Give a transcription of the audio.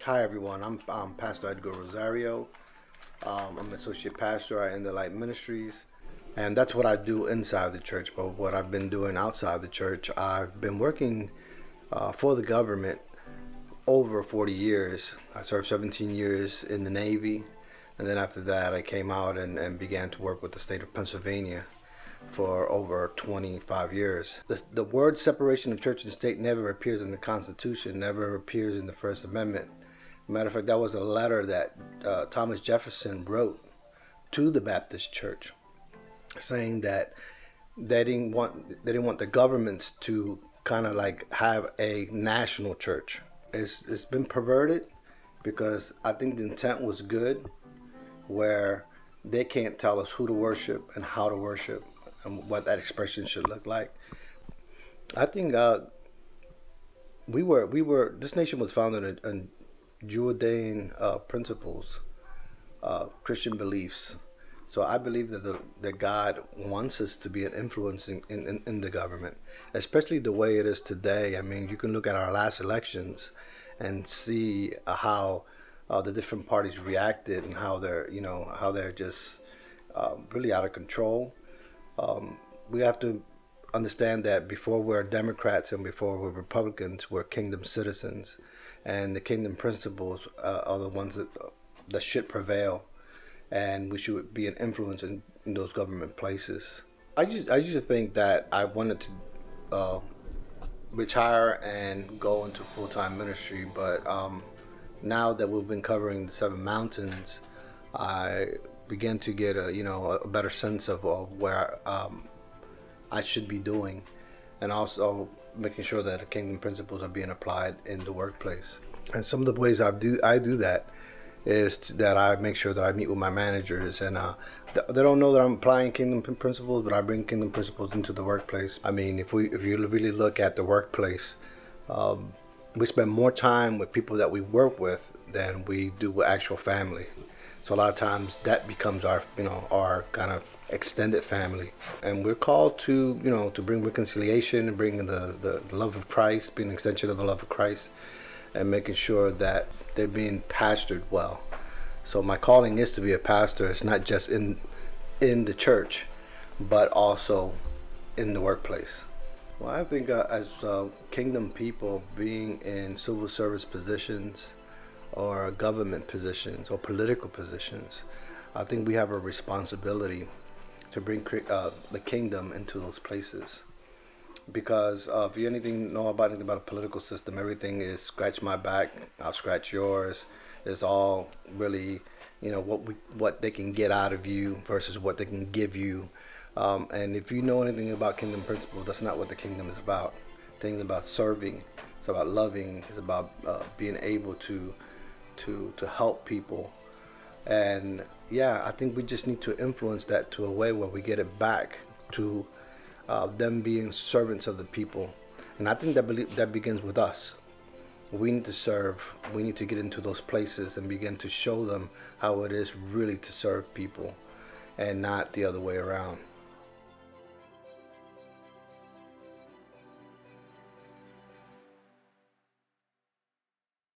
Hi everyone, I'm Pastor Edgar Rosario. I'm an associate pastor in the Light Ministries, and that's what I do inside the church. But what I've been doing outside the church, I've been working for the government over 40 years. I served 17 years in the Navy, and then after that, I came out and began to work with the state of Pennsylvania for over 25 years. The word separation of church and state never appears in the Constitution, never appears in the First Amendment. Matter of fact, that was a letter that Thomas Jefferson wrote to the Baptist Church, saying that they didn't want the governments to kind of like have a national church. It's been perverted because I think the intent was good, where they can't tell us who to worship and how to worship and what that expression should look like. I think we were this nation was founded in Judean principles, Christian beliefs. So I believe that God wants us to be an influence in the government, especially the way it is today. I mean, you can look at our last elections and see how the different parties reacted and how they're just really out of control. We have to understand that before we're Democrats and before we're Republicans, we're kingdom citizens, and the kingdom principles are the ones that should prevail, and we should be an influence in those government places. I used to think that I wanted to retire and go into full time ministry, but now that we've been covering the seven mountains, I began to get a better sense of where I should be doing, and also making sure that the kingdom principles are being applied in the workplace. And some of the ways I do that is that I make sure that I meet with my managers, and they don't know that I'm applying kingdom principles, but I bring kingdom principles into the workplace. I mean, if you really look at the workplace, we spend more time with people that we work with than we do with actual family. So a lot of times that becomes our kind of extended family, and we're called to bring reconciliation and bring the love of Christ, being an extension of the love of Christ, and making sure that they're being pastored well. So my calling is to be a pastor. It's not just in the church, but also in the workplace. Well, I think as kingdom people, being in civil service positions or government positions or political positions, I think we have a responsibility to bring the kingdom into those places. Because if you know about anything about a political system, everything is scratch my back, I'll scratch yours. It's all really, what they can get out of you versus what they can give you. And if you know anything about kingdom principles, that's not what the kingdom is about. The kingdom is about serving. It's about loving. It's about being able to help people. And yeah, I think we just need to influence that to a way where we get it back to them being servants of the people. And I think that begins with us. We need to serve. We need to get into those places and begin to show them how it is really to serve people, and not the other way around.